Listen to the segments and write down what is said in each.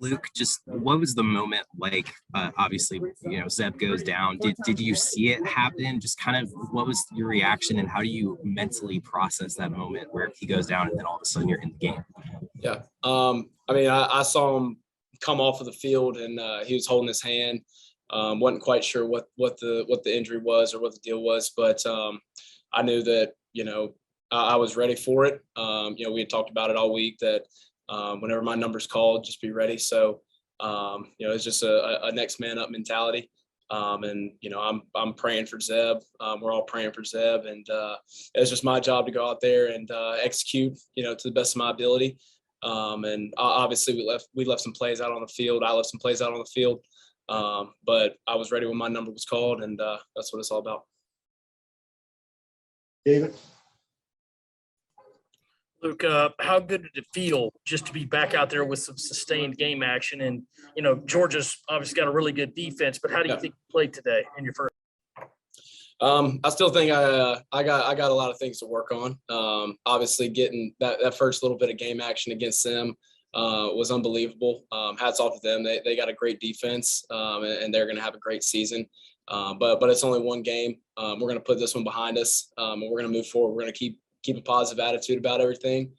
Luke, just what was the moment like? Obviously, Zeb goes down. Did you see it happen? Just kind of what was your reaction, and how do you mentally process that moment where he goes down and then all of a sudden you're in the game? Yeah. I mean, I saw him come off of the field and he was holding his hand. Wasn't quite sure what the injury was or what the deal was, but I knew that, I was ready for it. We had talked about it all week that whenever my number's called, just be ready. So, it's just a next man up mentality. I'm praying for Zeb. We're all praying for Zeb, and it's just my job to go out there and execute, to the best of my ability. And obviously we left some plays out on the field. I left some plays out on the field, but I was ready when my number was called, and that's what it's all about. David. Luke, how good did it feel just to be back out there with some sustained game action? And, Georgia's obviously got a really good defense, but how do you think you played today in your first? I still think I got a lot of things to work on. Obviously getting that first little bit of game action against them was unbelievable. Hats off to them. They got a great defense, and they're going to have a great season. But it's only one game. We're going to put this one behind us, and we're going to move forward. We're going to keep a positive attitude about everything,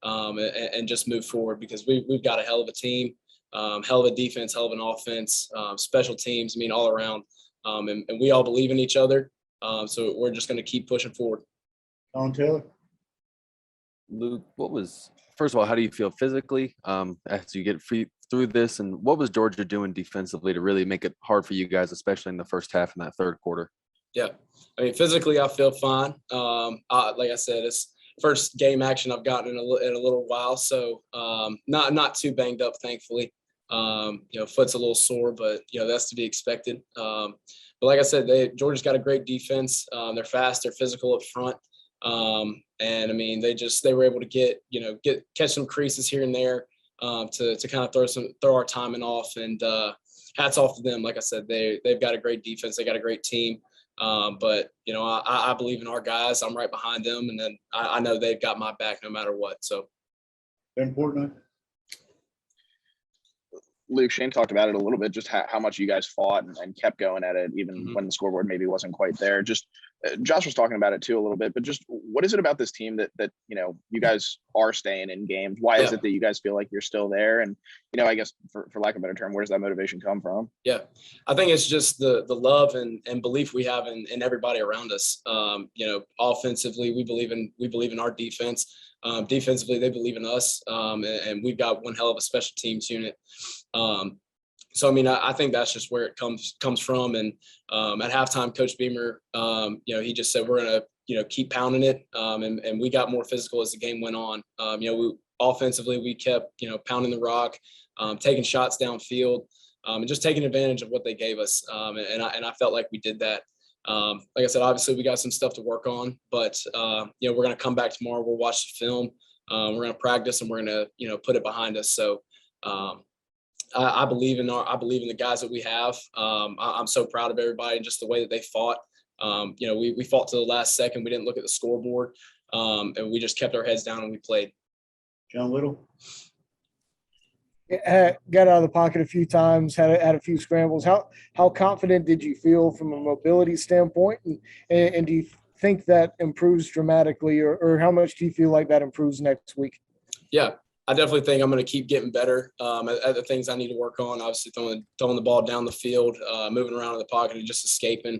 and just move forward, because we've got a hell of a team, hell of a defense, hell of an offense, special teams. I mean, all around, and we all believe in each other. So we're just going to keep pushing forward. Don Taylor. Luke, first of all, how do you feel physically as you get through this, and what was Georgia doing defensively to really make it hard for you guys, especially in the first half in that third quarter? Yeah, I mean, physically, I feel fine. Like I said, it's first game action I've gotten in a little while, so not too banged up, thankfully. Foot's a little sore, but that's to be expected. But like I said, Georgia's got a great defense. They're fast, they're physical up front, and I mean, they were able to catch some creases here and there to kind of throw our timing off. And hats off to them. Like I said, they've got a great defense, they got a great team. But I believe in our guys. I'm right behind them, and then I know they've got my back no matter what. So important. Luke, Shane talked about it a little bit, just how much you guys fought and kept going at it, even when the scoreboard maybe wasn't quite there. Just Josh was talking about it too a little bit, but just what is it about this team that you guys are staying in games? Why is it that you guys feel like you're still there? And I guess for lack of a better term, where does that motivation come from? Yeah, I think it's just the love and belief we have in everybody around us. Offensively, we believe in our defense. Defensively, they believe in us, and we've got one hell of a special teams unit. So, I mean, I think that's just where it comes from. And at halftime, Coach Beamer, he just said, we're going to, keep pounding it. And we got more physical as the game went on. Offensively, we kept, pounding the rock, taking shots downfield, and just taking advantage of what they gave us. And I felt like we did that. Like I said, obviously we got some stuff to work on, but we're going to come back tomorrow. We'll watch the film. We're going to practice, and we're going to, put it behind us. So I believe in the guys that we have. I'm so proud of everybody and just the way that they fought. We fought to the last second. We didn't look at the scoreboard, and we just kept our heads down and we played. John Little. Got out of the pocket a few times, had a few scrambles. How confident did you feel from a mobility standpoint, and do you think that improves dramatically, or how much do you feel like that improves next week? Yeah, I definitely think I'm going to keep getting better at the things I need to work on. Obviously, throwing the ball down the field, moving around in the pocket, and just escaping.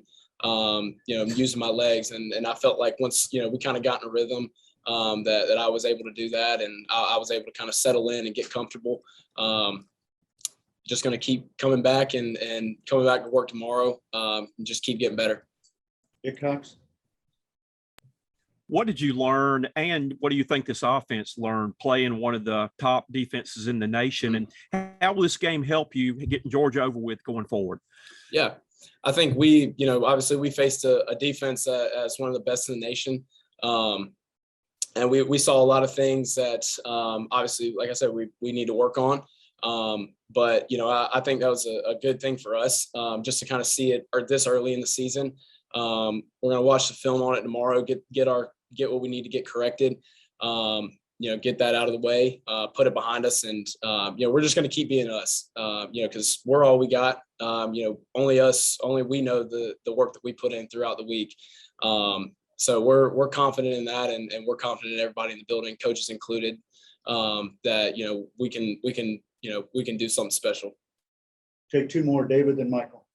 Using my legs, and I felt like once we kind of got in a rhythm, that I was able to do that, and I was able to kind of settle in and get comfortable. Just going to keep coming back and coming back to work tomorrow, and just keep getting better. Dick Cox. What did you learn, and what do you think this offense learned playing one of the top defenses in the nation, and how will this game help you getting Georgia over with going forward? Yeah, I think we, obviously we faced a defense as one of the best in the nation. And we saw a lot of things that obviously, like I said, we need to work on. But I think that was a good thing for us, just to kind of see it this early in the season. We're going to watch the film on it tomorrow, get what we need to get corrected. get that out of the way, put it behind us. And, we're just going to keep being us, because we're all we got. Only us, only we know the work that we put in throughout the week. So we're confident in that, and we're confident in everybody in the building, coaches included, that, we can do something special. Take two more, David, then Michael.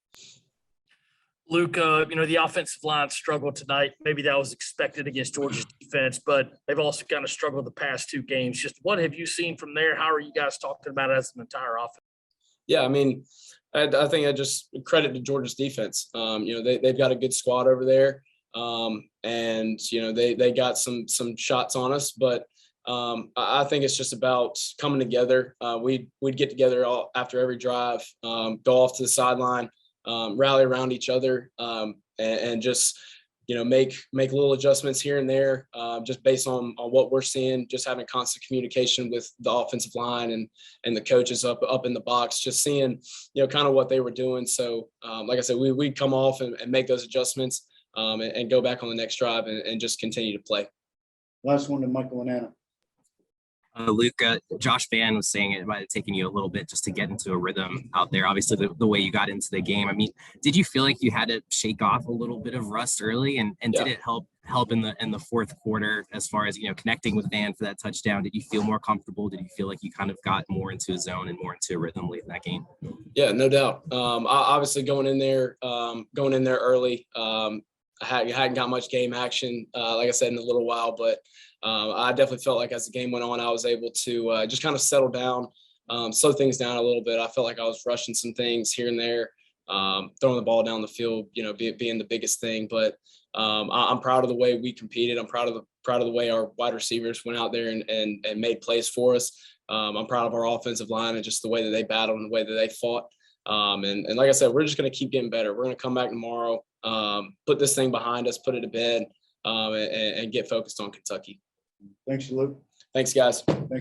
Luke, the offensive line struggled tonight. Maybe that was expected against Georgia's defense, but they've also kind of struggled the past two games. Just what have you seen from there? How are you guys talking about it as an entire offense? Yeah, I mean, I think I just credit to Georgia's defense. They've got a good squad over there, and they got some shots on us, but I think it's just about coming together. We'd get together after every drive, go off to the sideline, rally around each other, and just make little adjustments here and there, just based on what we're seeing, just having constant communication with the offensive line and the coaches up in the box, just seeing kind of what they were doing. So like I said, we'd come off and make those adjustments, and go back on the next drive and just continue to play. Last one to Michael and Anna. Luke, Josh Van was saying it might have taken you a little bit just to get into a rhythm out there. Obviously, the way you got into the game. I mean, did you feel like you had to shake off a little bit of rust early, and Yeah. did it help in the fourth quarter as far as connecting with Van for that touchdown? Did you feel more comfortable? Did you feel like you kind of got more into a zone and more into a rhythm late in that game? Yeah, no doubt. Obviously going in there early. I hadn't got much game action, like I said, in a little while, but I definitely felt like as the game went on, I was able to just kind of settle down, slow things down a little bit. I felt like I was rushing some things here and there, throwing the ball down the field, being the biggest thing. But I'm proud of the way we competed. I'm proud of the way our wide receivers went out there and made plays for us. I'm proud of our offensive line and just the way that they battled and the way that they fought. And like I said, we're just going to keep getting better. We're going to come back tomorrow, put this thing behind us, put it to bed, and get focused on Kentucky. Thanks, Luke. Thanks, guys.